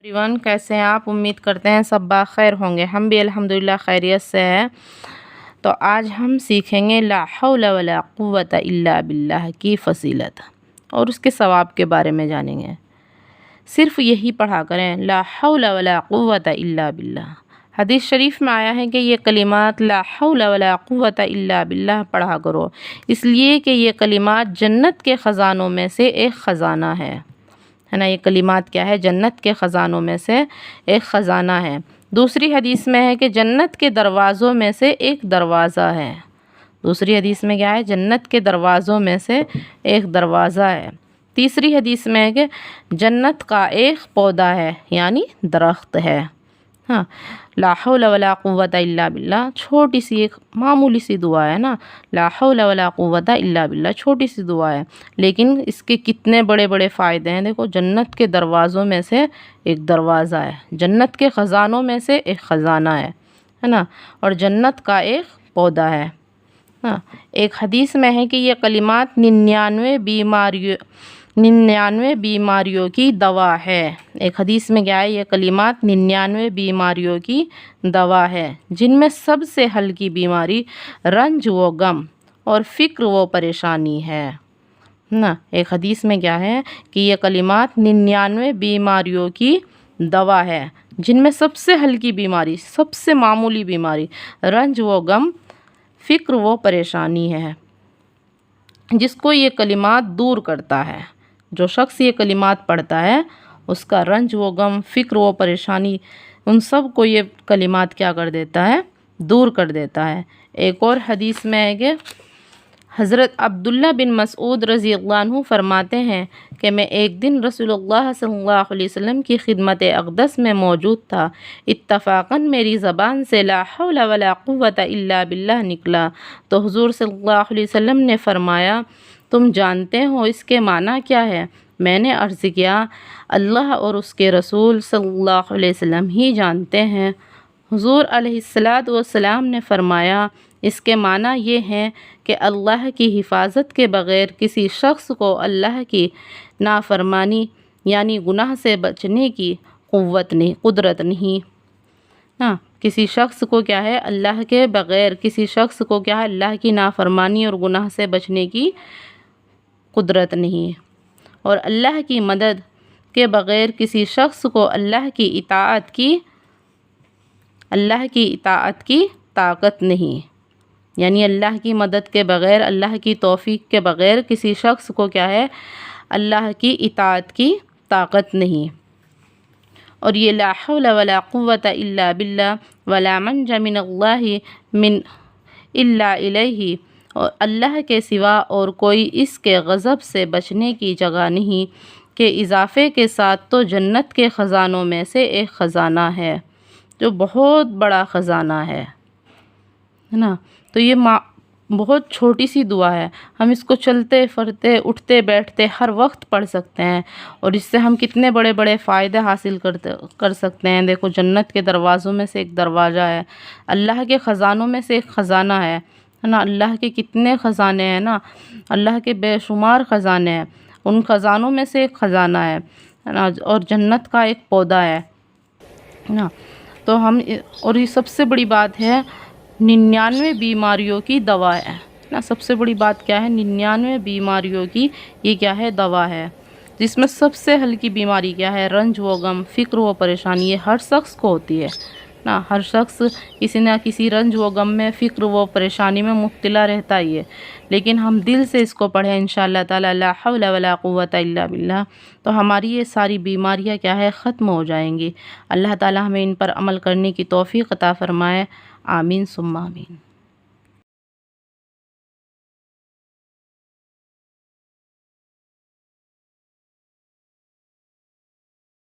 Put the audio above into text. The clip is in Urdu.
ایوان کیسے ہیں آپ؟ امید کرتے ہیں سب بخیر ہوں گے۔ ہم بھی الحمدللہ خیریت سے ہیں۔ تو آج ہم سیکھیں گے لا حول ولا قوت الا باللہ کی فضیلت اور اس کے ثواب کے بارے میں جانیں گے۔ صرف یہی پڑھا کریں، لا حول ولا قوت الا باللہ۔ حدیث شریف میں آیا ہے کہ یہ کلمات لا حول ولا قوت الا باللہ پڑھا کرو، اس لیے کہ یہ کلمات جنت کے خزانوں میں سے ایک خزانہ ہے نا۔ یہ کلمات کیا ہے؟ جنت کے خزانوں میں سے ایک خزانہ ہے۔ دوسری حدیث میں ہے کہ جنت کے دروازوں میں سے ایک دروازہ ہے۔ دوسری حدیث میں کیا ہے؟ جنت کے دروازوں میں سے ایک دروازہ ہے۔ تیسری حدیث میں ہے کہ جنت کا ایک پودا ہے، یعنی درخت ہے۔ ہاں، لا حول ولا قوت الا باللہ چھوٹی سی ایک معمولی سی دعا ہے نا۔ لا حول ولا قوت الا باللہ چھوٹی سی دعا ہے، لیکن اس کے کتنے بڑے بڑے فائدے ہیں۔ دیکھو، جنت کے دروازوں میں سے ایک دروازہ ہے، جنت کے خزانوں میں سے ایک خزانہ ہے نا، اور جنت کا ایک پودا ہے۔ ہاں، ایک حدیث میں ہے کہ یہ کلمات 99 بیماریوں کی دوا ہے۔ ایک حدیث میں کیا ہے؟ یہ کلمات 99 بیماریوں کی دوا ہے، جن میں سب سے ہلکی بیماری رنج و غم اور فکر و پریشانی ہے نا۔ ایک حدیث میں کیا ہے کہ یہ کلمات 99 بیماریوں کی دوا ہے، جن میں سب سے ہلکی بیماری، سب سے معمولی بیماری رنج و غم، فکر و پریشانی ہے، جس کو یہ کلمات دور کرتا ہے۔ جو شخص یہ کلمات پڑھتا ہے، اس کا رنج و غم، فکر و پریشانی، ان سب کو یہ کلمات کیا کر دیتا ہے؟ دور کر دیتا ہے۔ ایک اور حدیث میں ہے کہ حضرت عبداللہ بن مسعود رضی اللہ عنہ فرماتے ہیں کہ میں ایک دن رسول اللہ صلی اللہ علیہ وسلم کی خدمت اقدس میں موجود تھا۔ اتفاقاً میری زبان سے لا حول ولا قوت الا باللہ نکلا تو حضور صلی اللہ علیہ وسلم نے فرمایا، تم جانتے ہو اس کے معنی کیا ہے؟ میں نے عرض کیا، اللہ اور اس کے رسول صلی اللہ علیہ وسلم ہی جانتے ہیں۔ حضور علیہ السلام نے فرمایا، اس کے معنی یہ ہے کہ اللہ کی حفاظت کے بغیر کسی شخص کو اللہ کی نافرمانی یعنی گناہ سے بچنے کی قدرت نہیں۔ ہاں، کسی شخص کو کیا ہے؟ اللہ کے بغیر کسی شخص کو کیا ہے؟ اللہ کی نافرمانی اور گناہ سے بچنے کی قدرت نہیں، اور اللہ کی مدد کے بغیر کسی شخص کو اللہ کی اطاعت کی طاقت نہیں، یعنی اللہ کی مدد کے بغیر، اللہ کی توفیق کے بغیر کسی شخص کو کیا ہے؟ اللہ کی اطاعت کی طاقت نہیں۔ اور یہ لا حول ولا قوت الا باللہ ولا منجا من اللہ الا الیہ، اور اللہ کے سوا اور کوئی اس کے غضب سے بچنے کی جگہ نہیں، کے اضافے کے ساتھ تو جنت کے خزانوں میں سے ایک خزانہ ہے، جو بہت بڑا خزانہ ہے نا۔ تو یہ بہت چھوٹی سی دعا ہے، ہم اس کو چلتے پھرتے، اٹھتے بیٹھتے ہر وقت پڑھ سکتے ہیں، اور اس سے ہم کتنے بڑے بڑے فائدے حاصل کر سکتے ہیں۔ دیکھو، جنت کے دروازوں میں سے ایک دروازہ ہے، اللہ کے خزانوں میں سے ایک خزانہ ہے نا۔ اللہ کے کتنے خزانے ہیں نا، اللہ کے بے شمار خزانے ہیں، ان خزانوں میں سے ایک خزانہ ہے نا، اور جنت کا ایک پودا ہے نا۔ تو اور یہ سب سے بڑی بات ہے، 99 بیماریوں کی دوا ہے نا۔ سب سے بڑی بات کیا ہے؟ 99 بیماریوں کی یہ کیا ہے؟ دوا ہے، جس میں سب سے ہلکی بیماری کیا ہے؟ رنج و غم، فکر و پریشانی۔ یہ ہر شخص کو ہوتی ہے نا، ہر شخص کسی نہ کسی رنج و غم میں، فکر و پریشانی میں مبتلا رہتا ہی ہے، لیکن ہم دل سے اس کو پڑھیں انشاءاللہ تعالی، لا حول ولا قوت الا باللہ، تو ہماری یہ ساری بیماریاں کیا ہے؟ ختم ہو جائیں گی۔ اللہ تعالی ہمیں ان پر عمل کرنے کی توفیق عطا فرمائے، آمین ثم آمین۔